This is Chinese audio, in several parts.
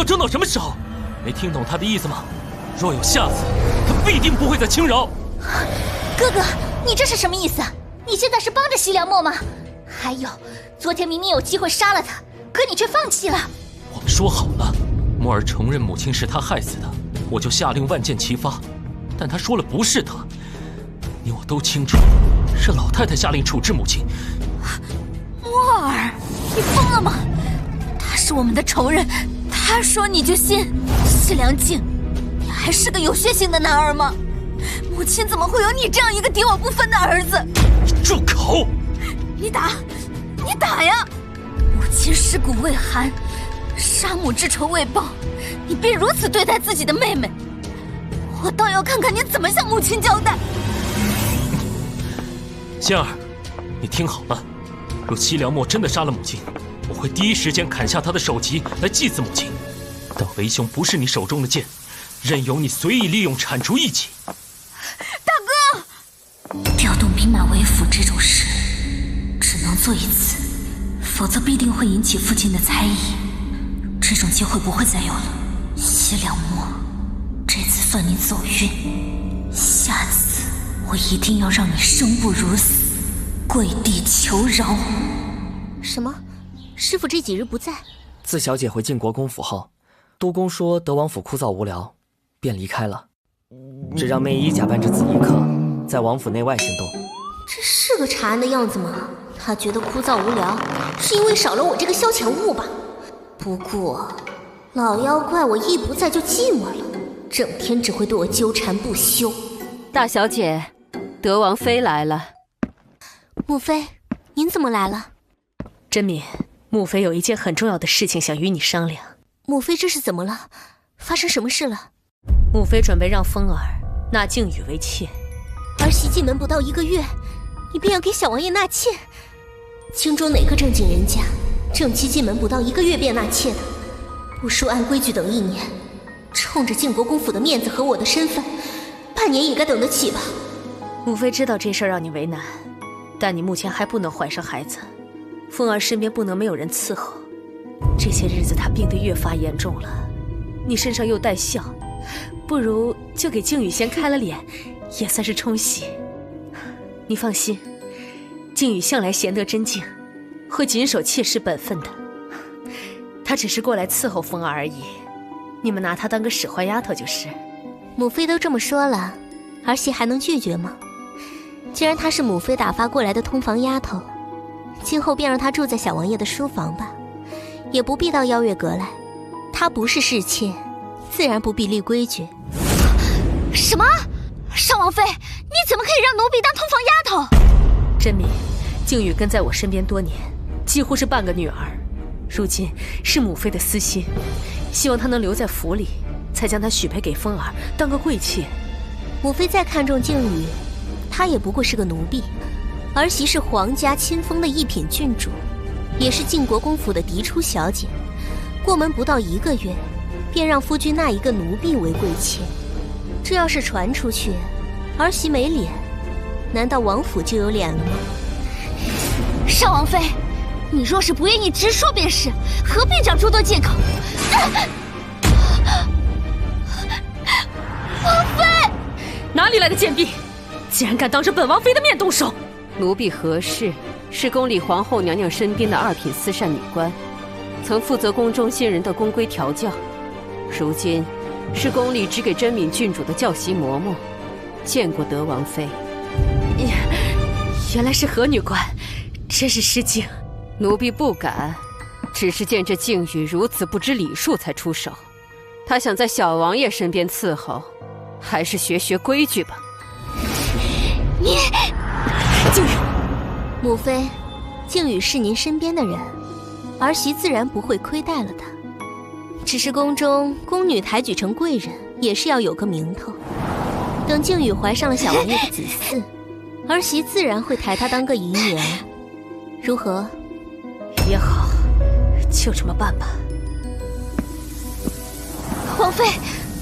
争到什么时候？没听懂他的意思吗？若有下次，他必定不会再轻饶。哥哥，你这是什么意思？你现在是帮着西凉墨吗？还有，昨天明明有机会杀了他，可你却放弃了。我们说好了，墨儿承认母亲是他害死的，我就下令万箭齐发。但他说了不是他，你我都清楚，是老太太下令处置母亲。墨儿，你疯了吗？他是我们的仇人，他说你就信？西凉镜，你还是个有血性的男儿吗？母亲怎么会有你这样一个敌我不分的儿子？你住口！你打呀！母亲尸骨未寒，杀母之仇未报，你便如此对待自己的妹妹，我倒要看看你怎么向母亲交代。仙儿，你听好了，若西凉墨真的杀了母亲，我会第一时间砍下他的首级来祭祀母亲。但为兄不是你手中的剑，任由你随意利用铲除异己。大哥，调动兵马为辅这种事只能做一次，否则必定会引起父亲的猜疑。这种机会不会再有了。西凉墨，这次算你走运，下次我一定要让你生不如死，跪地求饶。什么？师父这几日不在？自小姐回晋国公府后，督公说德王府枯燥无聊，便离开了，只让媚衣假扮着紫衣客，在王府内外行动。这是个查案的样子吗？他觉得枯燥无聊，是因为少了我这个消遣物吧？不过老妖怪我一不在就寂寞了，整天只会对我纠缠不休。大小姐，德王妃来了。母妃，您怎么来了？甄敏，母妃有一件很重要的事情想与你商量。母妃这是怎么了？发生什么事了？母妃准备让风儿纳靖宇为妾。儿媳进门不到1个月，你便要给小王爷纳妾？京中哪个正经人家正妻进门不到1个月便纳妾的？不说按规矩等1年，冲着晋国公府的面子和我的身份，半年也该等得起吧？母妃知道这事儿让你为难，但你目前还不能怀上孩子，风儿身边不能没有人伺候。这些日子她病得越发严重了，你身上又带笑，不如就给靖宇先开了脸，也算是冲喜。你放心，靖宇向来贤德贞静，会谨守妾室本分的。他只是过来伺候风儿而已，你们拿他当个使唤丫头就是。母妃都这么说了，儿媳还能拒绝吗？既然她是母妃打发过来的通房丫头，今后便让她住在小王爷的书房吧，也不必到邀月阁来。她不是侍妾，自然不必立规矩。什么？少王妃，你怎么可以让奴婢当通房丫头？甄敏，靖宇跟在我身边多年，几乎是半个女儿，如今是母妃的私心，希望她能留在府里，才将她许配给风儿当个贵妾。母妃再看重靖宇，她也不过是个奴婢，儿媳是皇家亲封的一品郡主，也是晋国公府的嫡出小姐，过门不到1个月，便让夫君纳一个奴婢为贵妾，这要是传出去，儿媳没脸，难道王府就有脸了吗？少王妃，你若是不愿意直说便是，何必找诸多借口？王妃，哪里来的贱婢，竟然敢当着本王妃的面动手！奴婢何氏是宫里皇后娘娘身边的2品私膳女官，曾负责宫中新人的宫规调教，如今是宫里只给甄敏郡主的教习嬷嬷，见过德王妃。原来是何女官，真是失敬。奴婢不敢，只是见这靖宇如此不知礼数才出手。他想在小王爷身边伺候，还是学学规矩吧。你，靖宇，母妃，靖宇是您身边的人，儿媳自然不会亏待了他。只是宫中宫女抬举成贵人，也是要有个名头。等靖宇怀上了小王爷的子嗣，儿媳自然会抬他当个姨女儿。如何？也好，就这么办吧。王妃，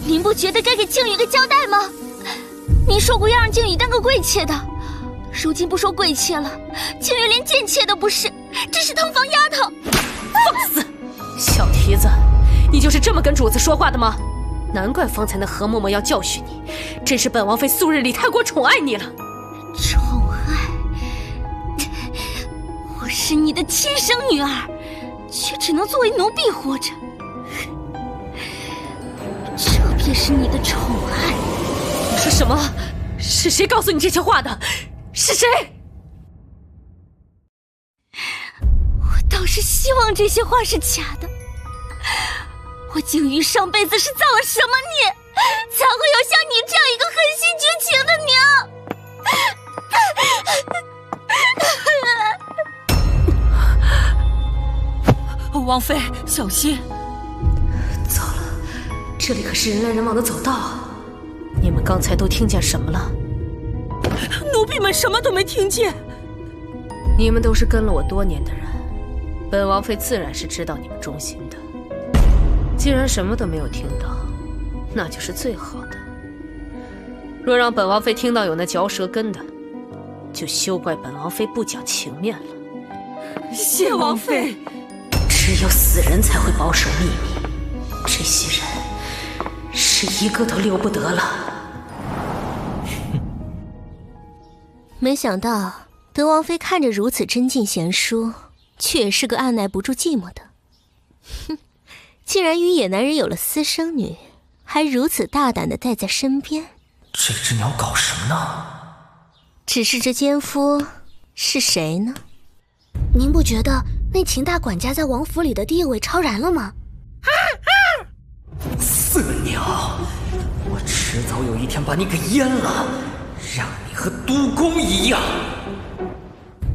您不觉得该给靖宇个交代吗？您说过要让靖宇当个贵妾的，如今不说贵妾了，靖宇连贱妾都不是，只是通房丫头。放肆！小蹄子，你就是这么跟主子说话的吗？难怪方才那何嬷嬷要教训你，真是本王妃素日里太过宠爱你了。宠爱？我是你的亲生女儿，却只能作为奴婢活着，这便是你的宠爱？你说什么？是谁告诉你这些话的？是谁？我倒是希望这些话是假的。我靖宇上辈子是造了什么孽，才会有像你这样一个狠心绝情的娘？王妃，小心！糟了，这里可是人来人往的走道。你们刚才都听见什么了？奴婢们什么都没听见。你们都是跟了我多年的人，本王妃自然是知道你们忠心的。既然什么都没有听到，那就是最好的。若让本王妃听到有那嚼舌根的，就休怪本王妃不讲情面了。谢王妃。只有死人才会保守秘密，这些人是一个都留不得了。没想到德王妃看着如此真静贤淑，却也是个按耐不住寂寞的。哼，竟然与野男人有了私生女，还如此大胆地带在身边。这只鸟搞什么呢？只是这奸夫是谁呢？您不觉得那秦大管家在王府里的地位超然了吗？色鸟，我迟早有一天把你给阉了，让你和督工一样。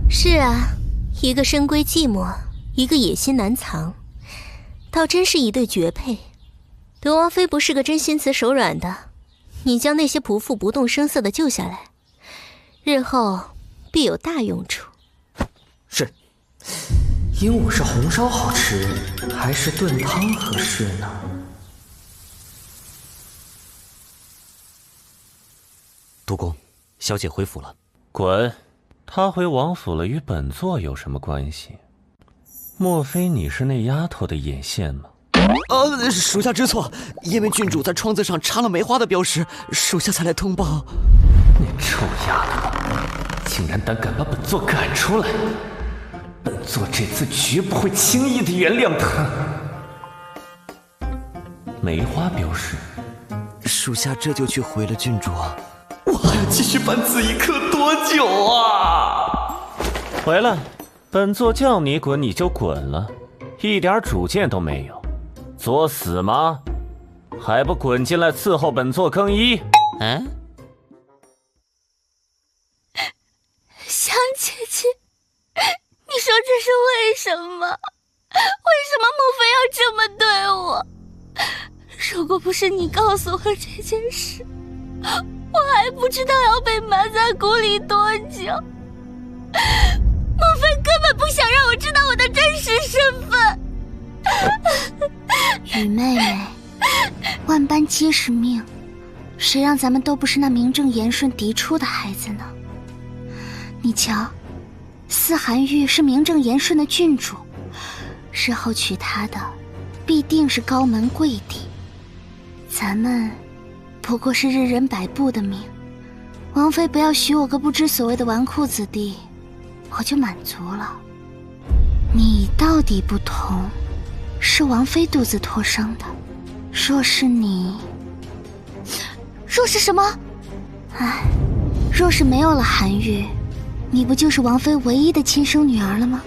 是啊，一个深闺寂寞，一个野心难藏，倒真是一对绝配。德王妃不是个真心慈手软的，你将那些仆妇不动声色地救下来，日后必有大用处。是。鹦鹉是红烧好吃，还是炖汤合适呢？督工，小姐回府了。滚！她回王府了，与本座有什么关系？莫非你是那丫头的眼线吗？属下知错，因为郡主在窗子上插了梅花的标识，属下才来通报。你臭丫头，竟然胆敢把本座赶出来！本座这次绝不会轻易的原谅他。梅花标识，属下这就去回了郡主。我还要继续烦此一刻多久啊？回来，本座叫你滚你就滚了，一点主见都没有。作死吗？还不滚进来伺候本座更衣？香姐姐，你说这是为什么？为什么母妃要这么对我？如果不是你告诉我这件事，我还不知道要被埋在谷里多久。母妃根本不想让我知道我的真实身份。雨妹妹，万般皆是命，谁让咱们都不是那名正言顺嫡出的孩子呢？你瞧，思涵玉是名正言顺的郡主，日后娶她的必定是高门贵邸。咱们不过是日人百步的命，王妃不要许我个不知所谓的纨绔子弟，我就满足了。你到底不同，是王妃肚子托生的，若是你，若是什么？唉，若是没有了韩愈，你不就是王妃唯一的亲生女儿了吗？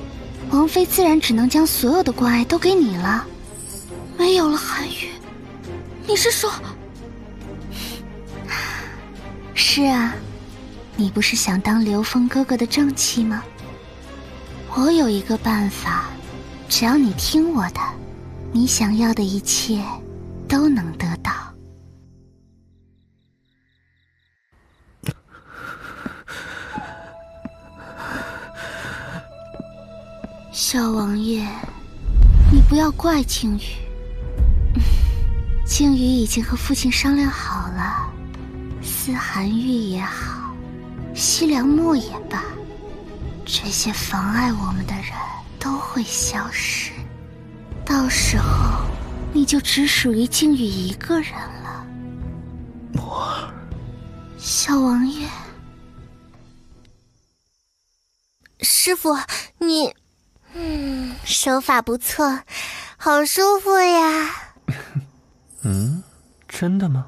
王妃自然只能将所有的关爱都给你了。没有了韩愈，你是说？是啊，你不是想当刘峰哥哥的正妻吗？我有一个办法，只要你听我的，你想要的一切都能得到。小王爷，你不要怪靖宇，靖宇已经和父亲商量好了，思涵玉也好，西凉墨也罢，这些妨碍我们的人都会消失。到时候你就只属于靖宇一个人了。墨儿，小王爷，师傅，你，手法不错，好舒服呀。真的吗？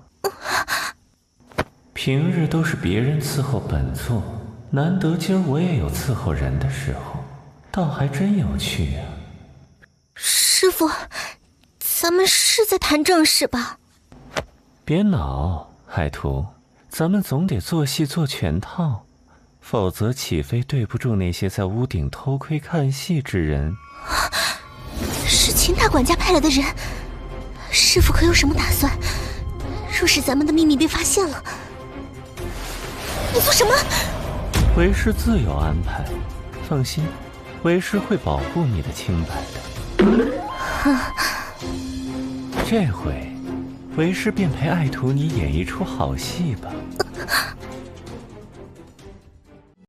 平日都是别人伺候本座，难得今儿我也有伺候人的时候，倒还真有趣呀。师傅，咱们是在谈正事吧？别恼，海图，咱们总得做戏做全套，否则岂非对不住那些在屋顶偷窥看戏之人？是秦大管家派来的人，师傅可有什么打算？若是咱们的秘密被发现了，你做什么？为师自有安排，放心，为师会保护你的清白的。这回，为师便陪爱徒你演一出好戏吧。